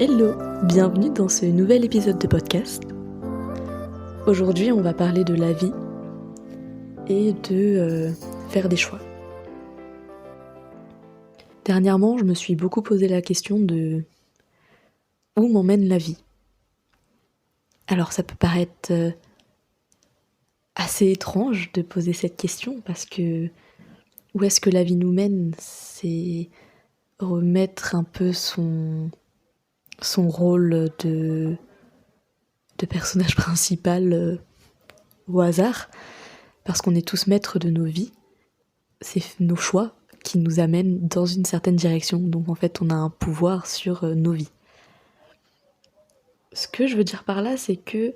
Hello, bienvenue dans ce nouvel épisode de podcast. Aujourd'hui, on va parler de la vie et de faire des choix. Dernièrement, je me suis beaucoup posé la question de où m'emmène la vie. Alors ça peut paraître assez étrange de poser cette question parce que où est-ce que la vie nous mène, c'est remettre un peu son rôle de personnage principal au hasard, parce qu'on est tous maîtres de nos vies. C'est nos choix qui nous amènent dans une certaine direction, donc en fait on a un pouvoir sur nos vies. Ce que je veux dire par là, c'est que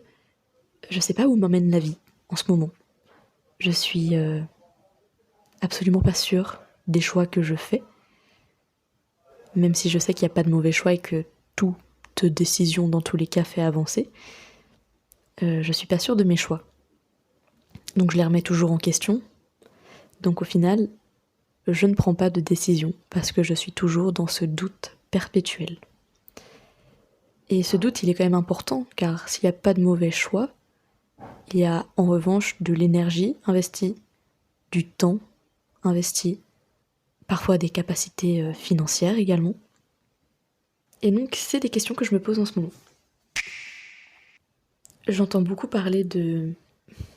je sais pas où m'emmène la vie en ce moment. Je suis absolument pas sûre des choix que je fais, même si je sais qu'il n'y a pas de mauvais choix et que toute décision dans tous les cas fait avancer. Je suis pas sûre de mes choix. Donc je les remets toujours en question. Donc au final, je ne prends pas de décision parce que je suis toujours dans ce doute perpétuel. Et ce doute, il est quand même important, car s'il n'y a pas de mauvais choix, il y a en revanche de l'énergie investie, du temps investi, parfois des capacités financières également. Et donc c'est des questions que je me pose en ce moment. J'entends beaucoup parler de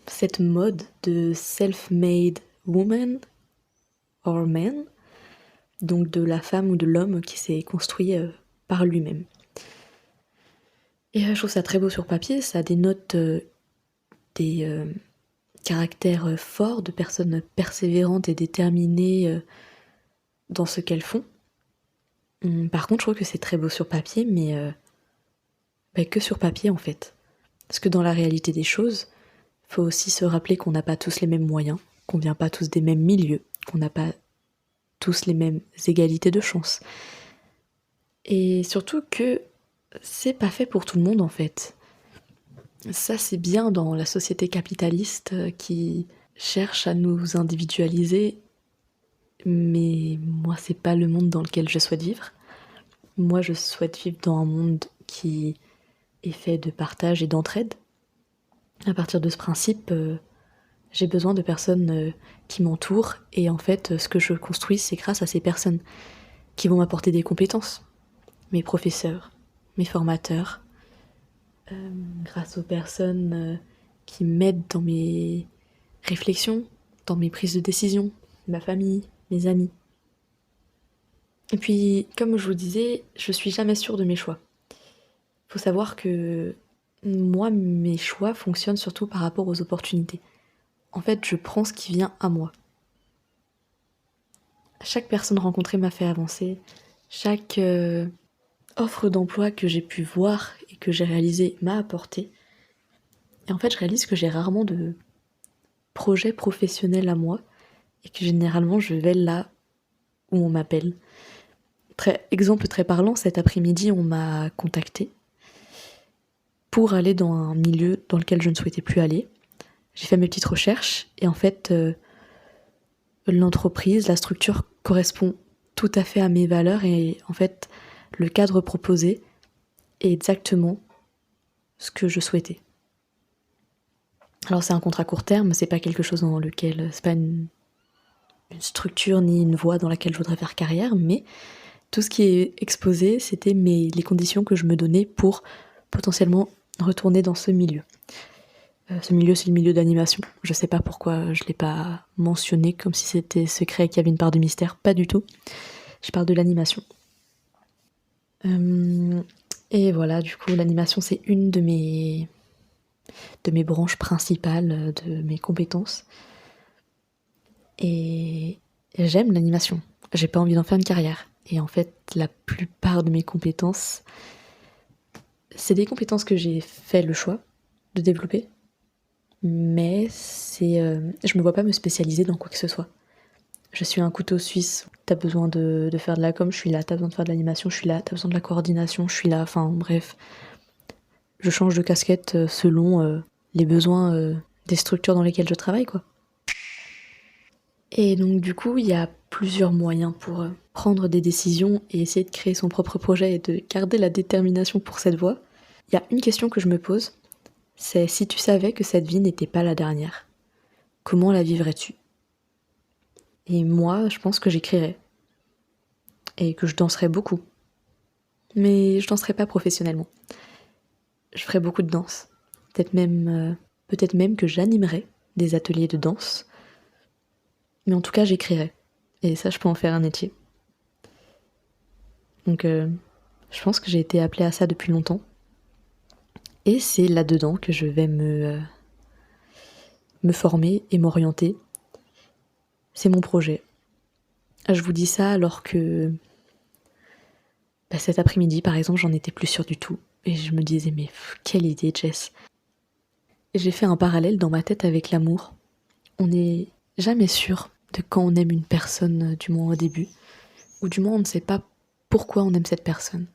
cette mode de self-made woman or man, donc de la femme ou de l'homme qui s'est construit par lui-même. Et je trouve ça très beau sur papier, ça dénote des caractères forts, de personnes persévérantes et déterminées dans ce qu'elles font. Par contre, je trouve que c'est très beau sur papier, mais que sur papier en fait. Parce que dans la réalité des choses, il faut aussi se rappeler qu'on n'a pas tous les mêmes moyens, qu'on vient pas tous des mêmes milieux, qu'on n'a pas tous les mêmes égalités de chance. Et surtout que c'est pas fait pour tout le monde en fait. Ça c'est bien dans la société capitaliste qui cherche à nous individualiser, mais moi c'est pas le monde dans lequel je souhaite vivre. Moi je souhaite vivre dans un monde qui est fait de partage et d'entraide. À partir de ce principe, j'ai besoin de personnes qui m'entourent, et en fait ce que je construis c'est grâce à ces personnes qui vont m'apporter des compétences. Mes professeurs, mes formateurs, grâce aux personnes qui m'aident dans mes réflexions, dans mes prises de décision, ma famille, mes amis. Et puis, comme je vous disais, je suis jamais sûre de mes choix. Faut savoir que moi, mes choix fonctionnent surtout par rapport aux opportunités. En fait, je prends ce qui vient à moi. Chaque personne rencontrée m'a fait avancer. Chaque offre d'emploi que j'ai pu voir et que j'ai réalisée m'a apporté. Et en fait, je réalise que j'ai rarement de projets professionnels à moi et que généralement, je vais là où on m'appelle. Exemple très parlant, cet après-midi, on m'a contacté pour aller dans un milieu dans lequel je ne souhaitais plus aller. J'ai fait mes petites recherches et en fait, l'entreprise, la structure correspond tout à fait à mes valeurs et en fait, le cadre proposé est exactement ce que je souhaitais. Alors c'est un contrat court terme, c'est pas quelque chose dans lequel, c'est pas une structure ni une voie dans laquelle je voudrais faire carrière, mais tout ce qui est exposé, c'était les conditions que je me donnais pour potentiellement retourner dans ce milieu. Ce milieu, c'est le milieu d'animation. Je sais pas pourquoi je l'ai pas mentionné comme si c'était secret et qu'il y avait une part de mystère. Pas du tout. Je parle de l'animation. Et voilà, du coup, l'animation, c'est une de mes branches principales, de mes compétences. Et j'aime l'animation. J'ai pas envie d'en faire une carrière. Et en fait, la plupart de mes compétences, c'est des compétences que j'ai fait le choix de développer. Mais je me vois pas me spécialiser dans quoi que ce soit. Je suis un couteau suisse. T'as besoin de faire de la com, je suis là. T'as besoin de faire de l'animation, je suis là. T'as besoin de la coordination, je suis là. Enfin bref, je change de casquette selon les besoins des structures dans lesquelles je travaille, quoi. Et donc du coup, il y a plusieurs moyens pour prendre des décisions et essayer de créer son propre projet et de garder la détermination pour cette voie. Il y a une question que je me pose, c'est si tu savais que cette vie n'était pas la dernière, comment la vivrais-tu? Et moi, je pense que j'écrirais. Et que je danserais beaucoup. Mais je danserais pas professionnellement. Je ferais beaucoup de danse. Peut-être même que j'animerais des ateliers de danse. Mais en tout cas, j'écrirais. Et ça, je peux en faire un métier. Donc, je pense que j'ai été appelée à ça depuis longtemps. Et c'est là-dedans que je vais me former et m'orienter. C'est mon projet. Je vous dis ça alors que cet après-midi, par exemple, j'en étais plus sûre du tout. Et je me disais, mais quelle idée, Jess. Et j'ai fait un parallèle dans ma tête avec l'amour. On n'est jamais sûr de quand on aime une personne, du moins au début. Ou du moins, on ne sait pas pourquoi on aime cette personne.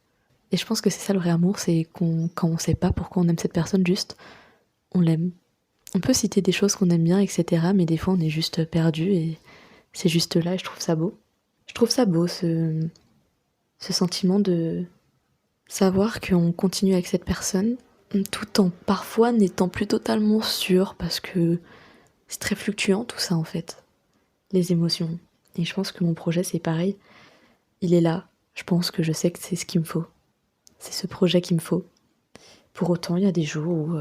Et je pense que c'est ça le vrai amour, c'est quand on sait pas pourquoi on aime cette personne, juste, on l'aime. On peut citer des choses qu'on aime bien, etc. Mais des fois, on est juste perdu et c'est juste là et je trouve ça beau. Je trouve ça beau, ce sentiment de savoir qu'on continue avec cette personne, tout en parfois n'étant plus totalement sûr, parce que c'est très fluctuant tout ça en fait, les émotions. Et je pense que mon projet c'est pareil, il est là. Je pense que je sais que c'est ce qu'il me faut. C'est ce projet qu'il me faut. Pour autant, il y a des jours où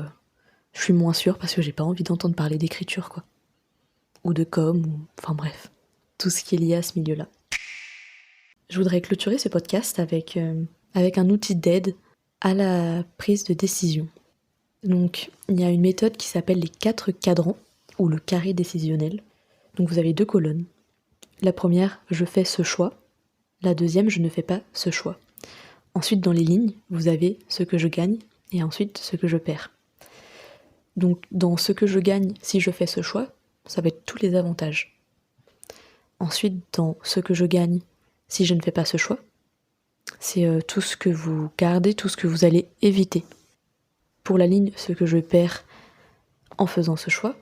je suis moins sûre parce que j'ai pas envie d'entendre parler d'écriture, quoi. Ou de com, ou... enfin bref, tout ce qui est lié à ce milieu-là. Je voudrais clôturer ce podcast avec un outil d'aide à la prise de décision. Donc, il y a une méthode qui s'appelle les 4 cadrans, ou le carré décisionnel. Donc vous avez 2 colonnes. La première, je fais ce choix. La deuxième, je ne fais pas ce choix. Ensuite, dans les lignes, vous avez ce que je gagne, et ensuite ce que je perds. Donc, dans ce que je gagne, si je fais ce choix, ça va être tous les avantages. Ensuite, dans ce que je gagne, si je ne fais pas ce choix, c'est tout ce que vous gardez, tout ce que vous allez éviter. Pour la ligne, ce que je perds en faisant ce choix,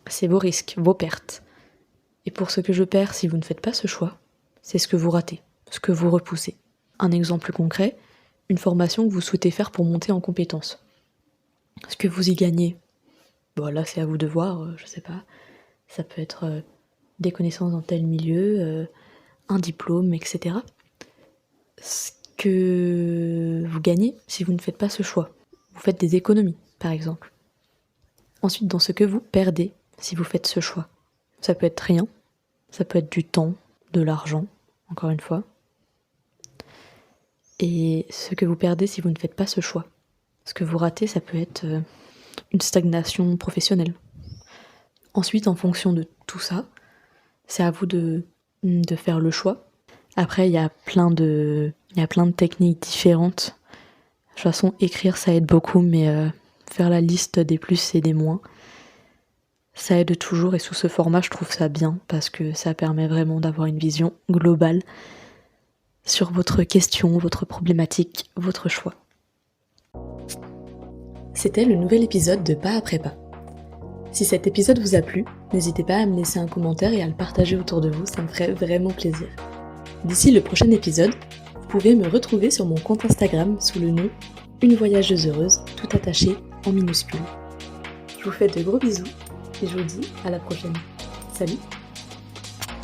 c'est vos risques, vos pertes. Et pour ce que je perds, si vous ne faites pas ce choix, c'est ce que vous ratez, ce que vous repoussez. Un exemple concret, une formation que vous souhaitez faire pour monter en compétences. Ce que vous y gagnez, bon là c'est à vous de voir, je sais pas, ça peut être des connaissances dans tel milieu, un diplôme, etc. Ce que vous gagnez si vous ne faites pas ce choix. Vous faites des économies, par exemple. Ensuite, dans ce que vous perdez si vous faites ce choix. Ça peut être rien, ça peut être du temps, de l'argent, encore une fois. Et ce que vous perdez si vous ne faites pas ce choix. Ce que vous ratez, ça peut être une stagnation professionnelle. Ensuite, en fonction de tout ça, c'est à vous de faire le choix. Après, il y a plein de techniques différentes. De toute façon, écrire, ça aide beaucoup, mais faire la liste des plus et des moins, ça aide toujours. Et sous ce format, je trouve ça bien, parce que ça permet vraiment d'avoir une vision globale sur votre question, votre problématique, votre choix. C'était le nouvel épisode de Pas après pas. Si cet épisode vous a plu, n'hésitez pas à me laisser un commentaire et à le partager autour de vous, ça me ferait vraiment plaisir. D'ici le prochain épisode, vous pouvez me retrouver sur mon compte Instagram sous le nom Une voyageuse heureuse, tout attaché en minuscule. Je vous fais de gros bisous et je vous dis à la prochaine. Salut!